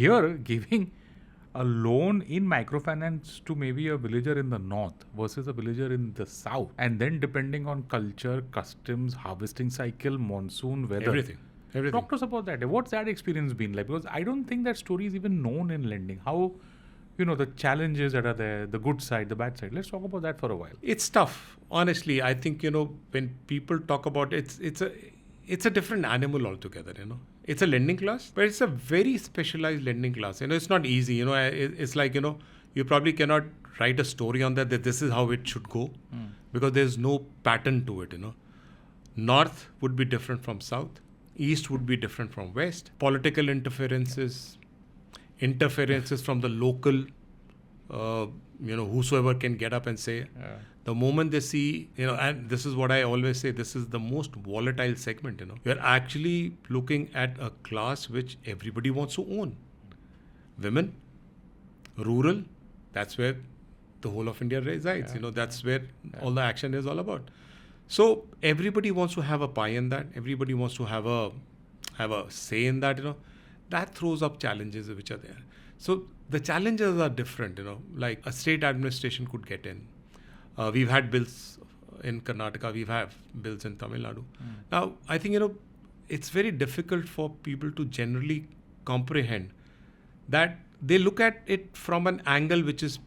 here, giving a loan in microfinance to maybe a villager in the north versus a villager in the south, and then depending on culture, customs, harvesting cycle, monsoon, weather. Everything. Talk to us about that. What's that experience been like? Because I don't think that story is even known in lending. How, the challenges that are there, the good side, the bad side. Let's talk about that for a while. It's tough. Honestly, I think, when people talk about it, it's a different animal altogether, It's a lending class, but it's a very specialized lending class. It's not easy, it's like, you probably cannot write a story on that this is how it should go because there's no pattern to it, North would be different from South. East would be different from West. Political interferences from the local, whosoever can get up and say. Yeah. The moment they see, and this is what I always say, this is the most volatile segment, You're actually looking at a class which everybody wants to own. Women, rural, that's where the whole of India resides. Yeah. That's where all the action is all about. So everybody wants to have a pie in that. Everybody wants to have a say in that, That throws up challenges which are there. So the challenges are different, Like a state administration could get in. We've had bills in Karnataka. We've had bills in Tamil Nadu. Now, I think, it's very difficult for people to generally comprehend that they look at it from an angle which is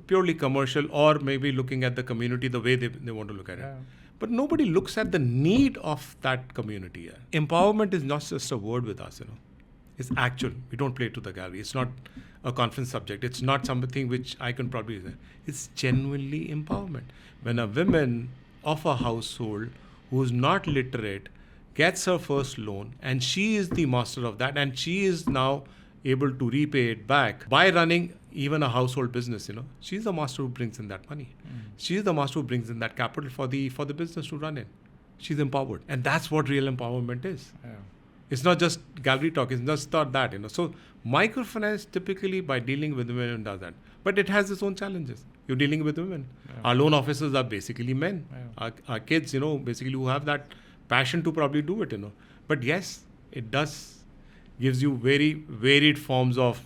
purely commercial, or maybe looking at the community the way they want to look at it. But nobody looks at the need of that community. Empowerment is not just a word with us, It's actual. We don't play to the gallery. It's not a conference subject. It's not something which I can probably say. It's genuinely empowerment. When a woman of a household who's not literate gets her first loan and she is the master of that, and she is now able to repay it back by running even a household business, she's the master who brings in that money. She's the master who brings in that capital for the business to run in. She's empowered. And that's what real empowerment is. Yeah. It's not just gallery talk. It's just not that, So microfinance typically by dealing with women does that. But it has its own challenges. You're dealing with women. Yeah. Our loan officers are basically men. Yeah. Our kids, basically who have that passion to probably do it, But yes, it does gives you very varied forms of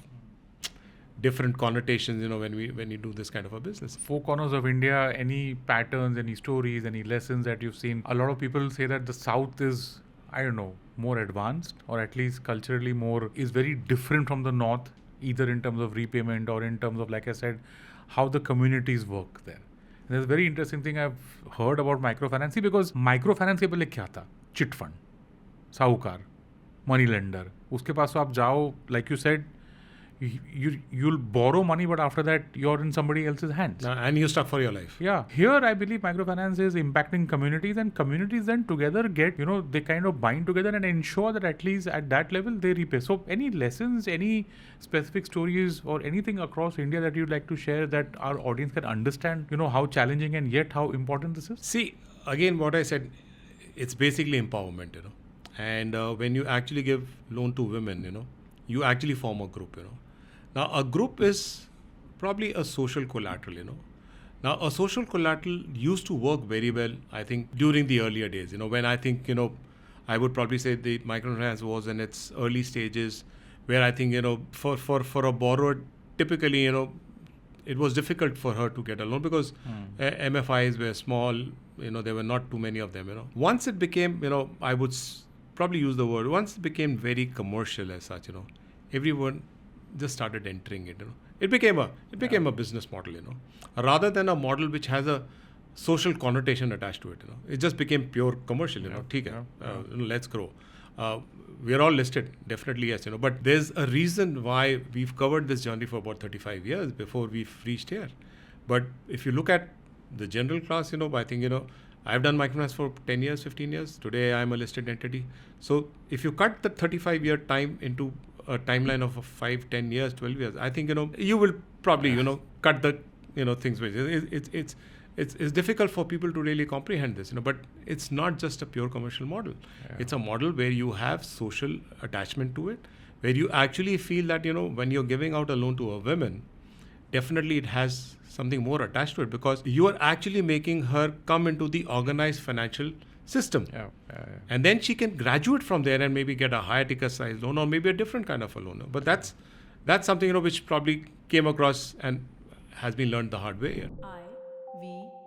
different connotations, when you do this kind of a business. Four corners of India, any patterns, any stories, any lessons that you've seen? A lot of people say that the South is, more advanced, or at least culturally is very different from the North, either in terms of repayment or in terms of, like I said, how the communities work there. And there's a very interesting thing I've heard about microfinance, because microfinance के पहले क्या था? Chit fund, साहूकार, money lender. उसके पास तो आप जाओ, like you said, you'll borrow money, but after that you're in somebody else's hands. And you're stuck for your life. Yeah. Here I believe microfinance is impacting communities, and communities then together get, they kind of bind together and ensure that at least at that level they repay. So any lessons, any specific stories or anything across India that you'd like to share that our audience can understand, how challenging and yet how important this is? See, again, what I said, it's basically empowerment, And when you actually give loan to women, you actually form a group, Now, a group is probably a social collateral, Now, a social collateral used to work very well, I think, during the earlier days, when I think, I would probably say the microfinance was in its early stages, where I think, for a borrower, typically, it was difficult for her to get a loan because MFIs were small, there were not too many of them, Once it became, I would probably use the word, once it became very commercial as such, everyone just started entering it. It became a business model. Rather than a model which has a social connotation attached to it. It just became pure commercial. Let's grow. We are all listed, definitely yes. But there's a reason why we've covered this journey for about 35 years before we've reached here. But if you look at the general class, I think I've done microfinance for 10 years, 15 years. Today I'm a listed entity. So if you cut the 35-year time into a timeline of 5, 10 years, 12 years, I think, you will probably, cut the, things. It's difficult for people to really comprehend this, but it's not just a pure commercial model. Yeah. It's a model where you have social attachment to it, where you actually feel that, when you're giving out a loan to a woman, definitely it has something more attached to it because you are actually making her come into the organized financial system. And then she can graduate from there and maybe get a higher ticket size loan or maybe a different kind of a loan. But that's That's something, which probably came across and has been learned the hard way. IVM.